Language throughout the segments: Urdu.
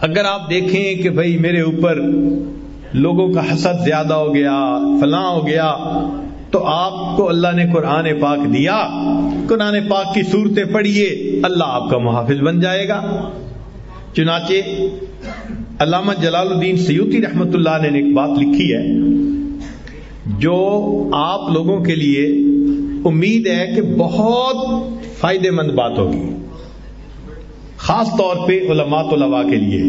اگر آپ دیکھیں کہ بھئی میرے اوپر لوگوں کا حسد زیادہ ہو گیا، فلاں ہو گیا، تو آپ کو اللہ نے قرآن پاک دیا، قرآن پاک کی صورتیں پڑھیے، اللہ آپ کا محافظ بن جائے گا۔ چنانچہ علامہ جلال الدین سیوطی رحمۃ اللہ علیہ نے ایک بات لکھی ہے جو آپ لوگوں کے لیے امید ہے کہ بہت فائدہ مند بات ہوگی، خاص طور پہ علماء طلباء کے لیے،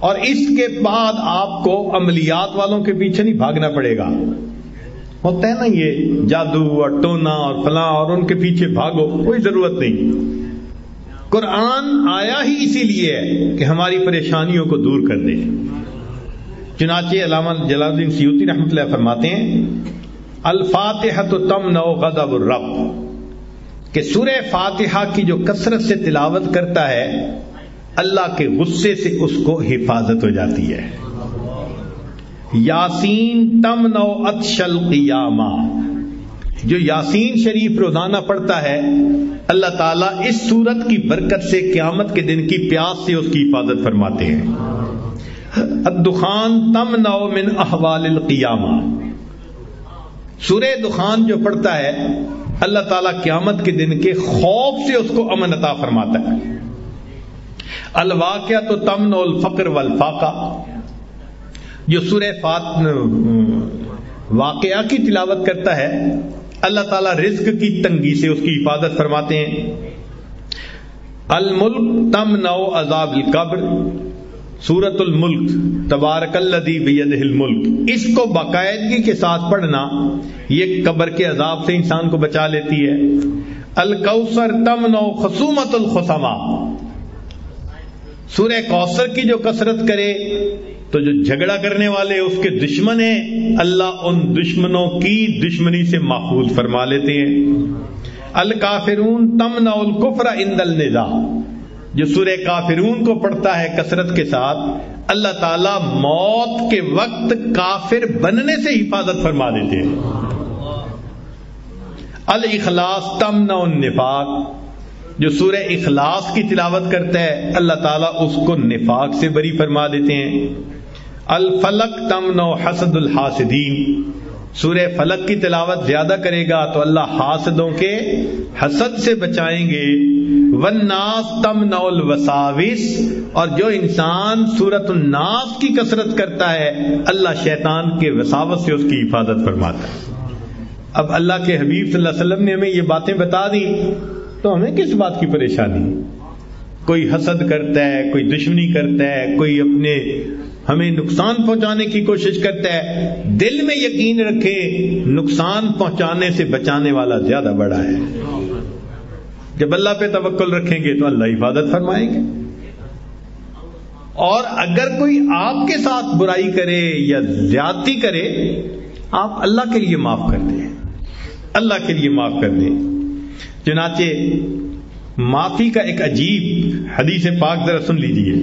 اور اس کے بعد آپ کو عملیات والوں کے پیچھے نہیں بھاگنا پڑے گا۔ ہوتا ہے نا یہ جادو اور ٹونا اور فلاں اور ان کے پیچھے بھاگو، کوئی ضرورت نہیں۔ قرآن آیا ہی اسی لیے ہے کہ ہماری پریشانیوں کو دور کر دے۔ چنانچہ علامہ جلال الدین سیوطی رحمۃ اللہ فرماتے ہیں الفاتحہ تمنع غضب الرب، کہ سورہ فاتحہ کی جو کثرت سے تلاوت کرتا ہے اللہ کے غصے سے اس کو حفاظت ہو جاتی ہے۔ یاسین تمنع عطش القیامہ، جو یاسین شریف روزانہ پڑھتا ہے اللہ تعالیٰ اس سورت کی برکت سے قیامت کے دن کی پیاس سے اس کی حفاظت فرماتے ہیں۔ الدخان تمنع من احوال القیامہ، سورہ دخان جو پڑھتا ہے اللہ تعالیٰ قیامت کے دن کے خوف سے اس کو امن عطا فرماتا ہے۔ الواقعۃ تمنع الفقر والفاقہ، جو سورہ واقعہ کی تلاوت کرتا ہے اللہ تعالیٰ رزق کی تنگی سے اس کی حفاظت فرماتے ہیں۔ الملک تمنع عذاب القبر، سورۃ الملک تبارک الذی بیدہ الملک، اس کو باقاعدگی کے ساتھ پڑھنا یہ قبر کے عذاب سے انسان کو بچا لیتی ہے۔ الکوثر تمنع خصومۃ الخصماء، سورہ کوثر کی جو کثرت کرے تو جو جھگڑا کرنے والے اس کے دشمن ہیں اللہ ان دشمنوں کی دشمنی سے محفوظ فرما لیتے ہیں۔ الکافرون تمنع الکفر عند النزاع، جو سورہ کافرون کو پڑھتا ہے کثرت کے ساتھ اللہ تعالیٰ موت کے وقت کافر بننے سے حفاظت فرما دیتے ہیں۔ الاخلاص تمنع النفاق، جو سورہ اخلاص کی تلاوت کرتا ہے اللہ تعالیٰ اس کو نفاق سے بری فرما دیتے ہیں۔ الفلق تمنع حسد الحاسدین، سورہ فلق کی تلاوت زیادہ کرے گا تو اللہ حاسدوں کے حسد سے بچائیں گے۔ والناس تمنع الوساوس، اور جو انسان سورۃ الناس کی کثرت کرتا ہے اللہ شیطان کے وساوس سے اس کی حفاظت فرماتا ہے۔ اب اللہ کے حبیب صلی اللہ علیہ وسلم نے ہمیں یہ باتیں بتا دی تو ہمیں کس بات کی پریشانی؟ کوئی حسد کرتا ہے، کوئی دشمنی کرتا ہے، کوئی اپنے ہمیں نقصان پہنچانے کی کوشش کرتا ہے، دل میں یقین رکھیں نقصان پہنچانے سے بچانے والا زیادہ بڑا ہے۔ جب اللہ پہ توکل رکھیں گے تو اللہ حفاظت فرمائیں گے۔ اور اگر کوئی آپ کے ساتھ برائی کرے یا زیادتی کرے آپ اللہ کے لیے معاف کر دیں، اللہ کے لیے معاف کر دیں۔ چنانچہ معافی کا ایک عجیب حدیث پاک ذرا سن لیجیے۔